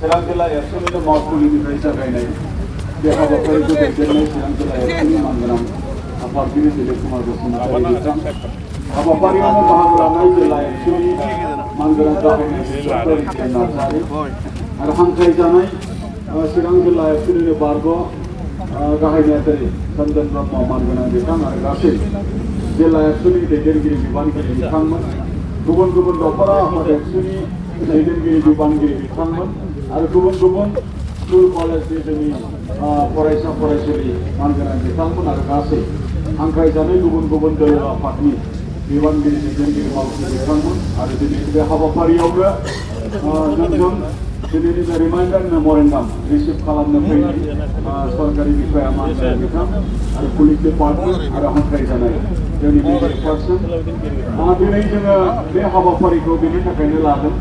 चिरां जिल्ला एबसुनिनो मावखुलिनिफ्राय जागायनाय बे हाबाफारिखौ दैदेननाय चिरां जिल्ला एबसुनि मानगोनां आफादगिरि दिलीप कुमार बसुमतारी बिथां हाबाफारियावनो बाहागो लानाय जिल्ला एबसुनि मानगोनां गाहाय सेक्रेटारि नार्जारी आरो हांख्रायजानाय चिरां जिल्ला एबसुनिनो बारग' गाहाय नेहाथारि चन्दन ब्रह्म मानगोनां बिथां आरो गासै जिल्ला एबसुनि दैदेनगिरि बिबानगिरि बिथांमोन गुबुन गुबुन दख'रा आफाद एबसुनि दैदेनगिरि बिबानगिरि बिथांमोन आरो गुबुन गुबुन स्कुल कलेजनि जोंनि फरायसा फरायसुलि मानगोनां बिथांमोन आरो गासै हांख्रायजानाय गुबुन गुबुन दोलो आफादनि बिबानगिरि दैदेनगिरि मावथि बिथांमोन आरो दिनै बे हाबाफारियावनो जोंजों दिनैनि बे रिमाइन्डार मेम'रेन्डाम रिसिभ खालामनो फैनाय सरकारि बिफाया मानगोनां बिथां आरो पुलिस डिपार्टमेन्ट आरो हांख्रायजानाय जोंनि मेजर पार्सन दिनै जोङो बे हाबाफारिखौ बेनि थाखायनो लादों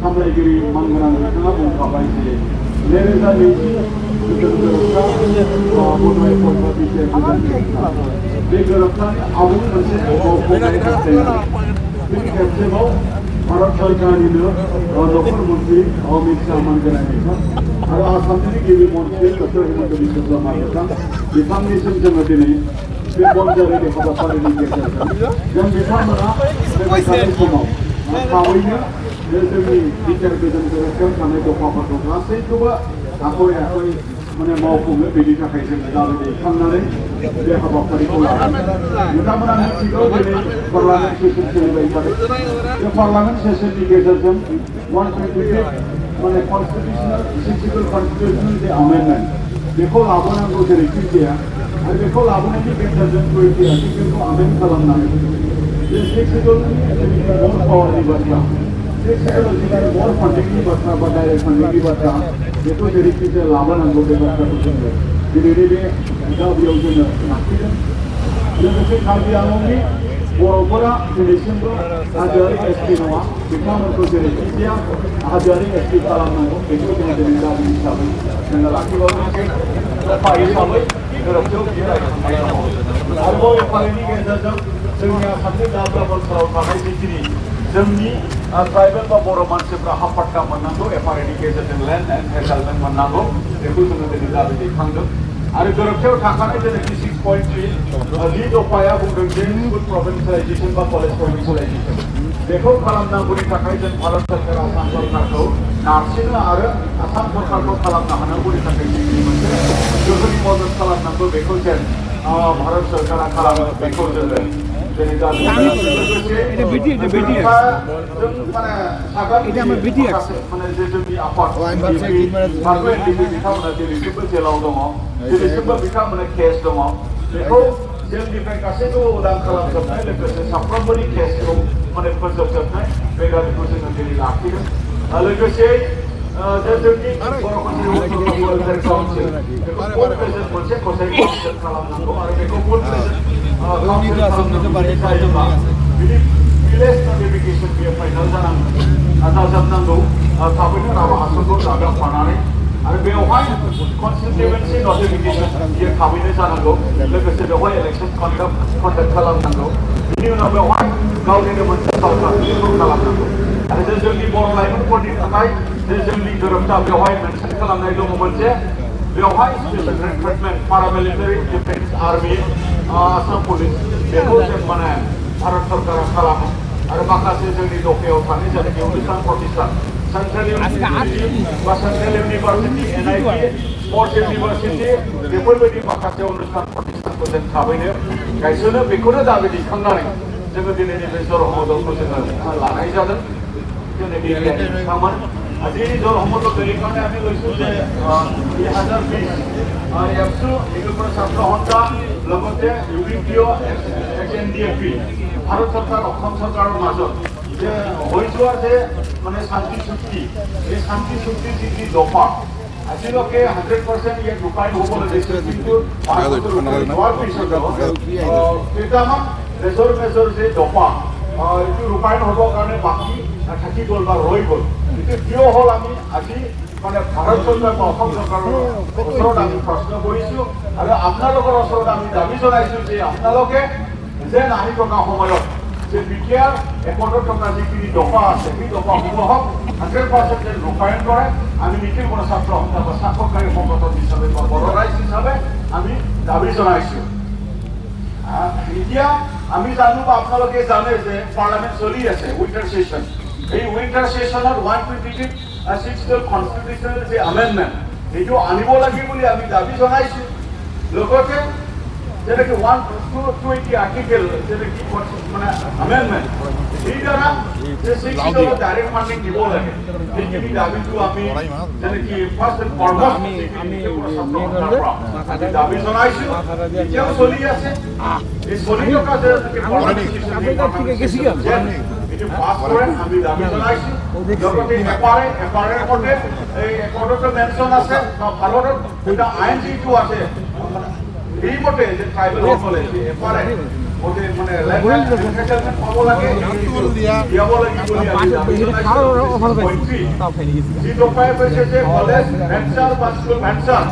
सामलायगिरि मानगोनां बिथाङा बुंखाबाय जे 2020 गोरोबथा बड'लेण्ड फर्म बिटिआर बे गोरोबथानि आबुं मोनसे मावफुंनाय फिन खेबसेबाव भारत सरकारनिनो नखर मन्त्रि अमित शाह मानगोनां बिथां आरो आसामनि गिबि मन्त्रि डक्टर हिमन्त बिश्व शर्मा बिथां बिथांनिसिम जोङो दिनै बे बन्जारिनि हाबाफारिनि गेजेरजों जों बिथांमोना फैबाय थानाय समाव थाबैनो जोंनि बिटिआर गोजोन गोरोबथायाव थानाय दफाफोरखौ गासैखौबो आखय आखय माने मावफुंनो बेनि थाखाय जोङो दाबिदै खालामनानै बे हाबाफारिखौ लादों बिथांमोना मिथिगौ दिनै पार्लामेन्ट सेसन सोलिबाय थादों बे पार्लामेन्ट सेसननि गेजेरजों 125 माने कनस्टिटिउसनेल जे आमेन्डमेन्ट बेखौ लाबोनांगौ जेरैखि जाया आरो बेखौ लाबोनायनि गेजेरजों 20 आर्टिकेलखौ आमेन्ड खालामनानै बे सेक्सुवेलनि मर पावारनि बाथ्रा सेक्सुवेलनि मर फान्डिंनि बाथ्रा बा डाइरेक्ट फान्डिंनि बाथ्रा बेखौ जेरैखि जाया लाबोनांगौ बे बाथ्राखौ जोङो दिनैनि बे दाबियाव जोङो लाखिदों लोगोसे कार्बि आंलंनि बर'फोरा दिनैसिमबो हाजोआरि एसटि नङा बिथांमोनखौ जेरैखि जाया हाजोआरि एसटि खालामनांगौ बेखौ जोङो दिनै दाबि हिसाबै जोङो लाखिबावनांगोन दफा हिसाबै गोरोबथायाव बियो रायखांनाय दङ आरोबाव एफआइनि गेजेरजों जोंनि आसामनि दाब दाब ओनसोलाव थानाय जिखिनि जोंनि ट्राइबेल बा बर' मानसिफ्रा हाफाट्टा मोननांगौ एफआइनि गेजेरजों लेन्ड एन्ड एन्टाइटलमेन्ट मोननांगौ बेखौ जोङो दिनै दाबि दैखांदों आरो गोरोबथायाव थाखानाय जेनाखि 6.3 लिड दफाया बुंदों जे स्कुल प्रभिन्सियेलाइजेसन बा कलेज प्रभिन्सियेलाइजेसन बेखौ खालामनांगौनि थाखाय जों भारत सरकार आसाम सरकारखौ नारसिनो आरो आसाम सरकारखौ खालामनो हानांगौनि थाखाय जोंनि मोनसे गोहोनि मदद खालामनांगौ बेखौ जेन भारत सरकारा खालामो बेखौ जोङो दिनै दाबि माने जे जोंनि आफाद बिथांमोना दिनैसिमबो जेलाव दङ दिनैसिमबो बिथांमोना केस दङ बेखौ जेलनिफ्राय गासैखौबो उदां खालामजोबनाय लोगोसे साफ्रोमबोनि केसखौ माने फोजोबजोबनाय बे दाबिखौ जोङो दिनै लाखिदों लोगोसे जे जोंनि बर' काउन्सिल बेखौ फुल प्रेजेन्ट मोनसे गसाइ काउन्सिल खालामनांगौ आरो बेखौ फुल प्रेजेन्ट काउन्सिल खालामनांगौ जायोब्ला बिनि भिलेज नटिफिकेसन बेयो फाइनाल जाजोबनांगौ थाबैनो राहा हास'खौ दाजाबफानानै आरो बेवहाय कन्स्टिटिउएन्सि नटिफिकेसन बियो थाबैनो जानांगौ लोगोसे बेवहाय इलेक्सन कन्डाक्ट खालामनांगौ बिनि उनाव बेवहाय गावनिनो मोनसे सरकार बेखौ खालामनांगौ आरो जे जोंनि बर' लाइमोनफोरनि थाखाय जे जोंनि गोरोबथा बेवहाय मेनसन खालामनाय दङमोन जे बेवहाय special recruitment paramilitary defence army Assam police बेखौ जों माने भारत सरकारा खालामो आरो माखासे जोंनि दफायाव थानाय जेनाखि अनुस्थान प्रतिष्ठान central university NIT sprouts university बेफोरबायदि माखासे अनुस्थान प्रतिष्ठानखौ जों थाबैनो गायसनो बेखौनो दाबि दैखांनानै जोङो दिनैनि बे जरह मददखौ जोङो लानाय जादों जोंनि बिथांमोन दिनै जरह मदद दैखांनाय আমি লৈছো যে 2020 এফসু এগুলোর ছাত্র হত্যা লগতে ইউপিপিও এনডিএফপি ভারত সরকার অসম সরকারের মাজত যে হৈ যোৱা যে মানে শান্তি চুক্তি এই শান্তি চুক্তিৰ যিখিনি দফা আজিলৈকে 100% ইয়াত ৰূপায়ণ হ'ব লাগিছিল কিন্তু হোৱাৰ পিছত কেইটামান মেজৰ যে দফা এইটো ৰূপায়ণ হ'বৰ কাৰণে বাকী থাকি গ'ল বা ৰৈ গ'ল কিন্তু কিয় হ'ল আমি আজি মানে ভাৰত চৰকাৰ বা অসম চৰকাৰৰ ওচৰত আমি প্ৰশ্ন কৰিছোঁ আৰু আপোনালোকৰ ওচৰত আমি দাবী জনাইছোঁ যে আপোনালোকে যেন আহি থকা সময়ত যে বিটিআৰ একৰ্ডত থকা যিখিনি দফা আছে সেই দফাসমূহক 100% ৰূপায়ণ কৰে আমি নিখিল গণ ছাত্ৰ সন্থা বা স্বাক্ষৰকাৰী সংগঠন হিচাপে বা বড়ো ৰাইজ হিচাপে আমি দাবী জনাইছোঁ এতিয়া আমি জানো বা আপোনালোকে জানে যে পাৰ্লামেণ্ট চলি আছে উইণ্টাৰ সেশ্যন এই উইণ্টাৰ সেশ্যনত 126th কনষ্টিটিউচনেল যে এমেণ্ডমেণ্ট এইটো আনিব লাগে বুলি আমি দাবী জনাইছোঁ লগতে যেনেকৈ 120 আৰ্টিকেল যেনেকৈ মানে এমেণ্ডমেণ্ট এই দ্বাৰা যে 6 ডাইৰেক্ট ফাণ্ডিং দিব লাগে সেইখিনি দাবীটো আমি যেনেকৈ ফাৰ্ষ্ট এণ্ড ফৰমষ্ট আমি দাবী জনাইছোঁ এতিয়াও চলি আছে এই চলি থকা যে এটি পাস করেন আমি দাবি জনাইছো লগতে এপারের মধ্যে এই একর্ডতে মেনশন আছে ভারতত এটা আইন যিটো আছে এই মতে যে ট্রাইবেল সকলে এপারে ওতে মানে ল্যান্ড সেটেলমেন্ট পাব লাগে দিয়াব লাগে বুলি আমি দাবি জনাইছো যি দফাই কৈছে যে কলেজ ভেঞ্চাৰ বা স্কুল ভেঞ্চাৰ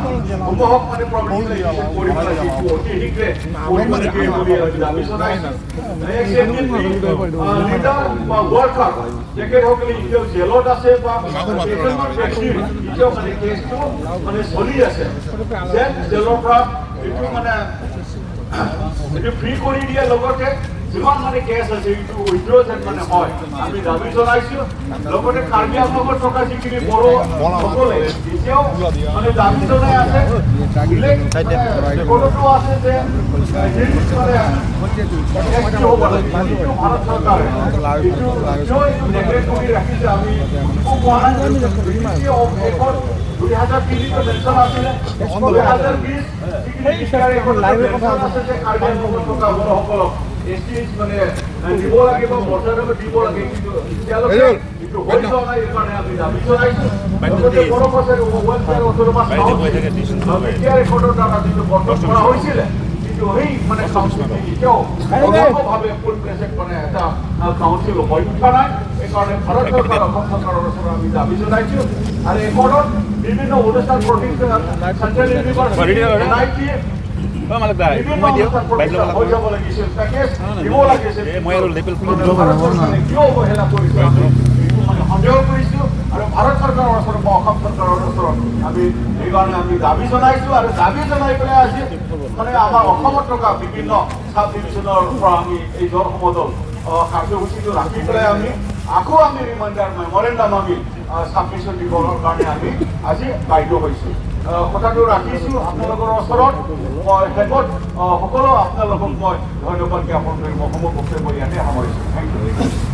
সম্ভৱ মানে প্ৰভিন্সিয়েলাইজেশ্যন কৰিব লাগে যিটো অতি শীঘ্ৰে কৰিব লাগে বুলি আমি দাবি জনাইছো লিডাৰ বা ৱৰ্কাৰ তেখেতসকলে এতিয়াও জেলত আছে বা এতিয়াও মানে কেছটো মানে চলি আছে যেন জেলৰ পৰা এইটো মানে এইটো ফ্ৰী কৰি দিয়াৰ লগতে যিমান মানে কেছ আছে এইটো উইথড্ৰ যেন মানে হয় আমি দাবী জনাইছোঁ লগতে কাৰ্বি আংলঙত থকা যিখিনি বড়ো সকলে এতিয়াও মানে দাবী জনাই আছে ৰেকৰ্ডতো আছে যে ভাৰত চৰকাৰে কৰি ৰাখিছে আমি 2003 মেনশ্যন আছিলে 2020 এসটিএইচ মানে দিব লাগে বা মৰ্যাদা দিব লাগে কিন্তু এতিয়ালৈকে এইটো হৈ যোৱা নাই এই কাৰণে আমি দাবী জনাইছোঁ লগতে বড়ো ভাষাৰ ৱেলফেয়াৰ অট'নমাছ এতিয়াৰ ৰেকৰ্ডৰ দ্বাৰা যিটো গঠন কৰা হৈছিলে কিন্তু সেই মানে কাউন্সিল এতিয়াও সম্পূৰ্ণভাৱে ফুল প্ৰেজেণ্ট মানে এটা কাউন্সিল হৈ উঠা নাই এইকাৰণে ভাৰত চৰকাৰ অসম চৰকাৰৰ ওচৰত আমি দাবী জনাইছোঁ আৰু ৰেকৰ্ডত বিভিন্ন অনুষ্ঠান প্ৰতিষ্ঠান চেণ্ট্ৰেল ইউনিভাৰ্চিটি NIT সন্দেহ কৰিছোঁ আৰু ভাৰত চৰকাৰৰ ওচৰত বা অসম চৰকাৰৰ ওচৰত আমি এইকাৰণে আমি দাবী জনাইছোঁ আৰু দাবী জনাই পেলাই আজি মানে আমাৰ অসমত থকা বিভিন্ন চাব ডিভিশ্যনৰ পৰা আমি এই জল সমদল কাৰ্যসূচীটো ৰাখি পেলাই আমি আকৌ আমি ৰিমাইণ্ডাৰ মেমৰেণ্ডাম আমি ছাবমিশ্যন দিবৰ কাৰণে আমি আজি বাধ্য হৈছোঁ কথাটো ৰাখিছোঁ আপোনালোকৰ ওচৰত মই শেষত সকলো আপোনালোকক মই ধন্যবাদ জ্ঞাপন কৰি মই সময় বক্তব্য ইয়াতে সামৰিছোঁ থেংক ইউ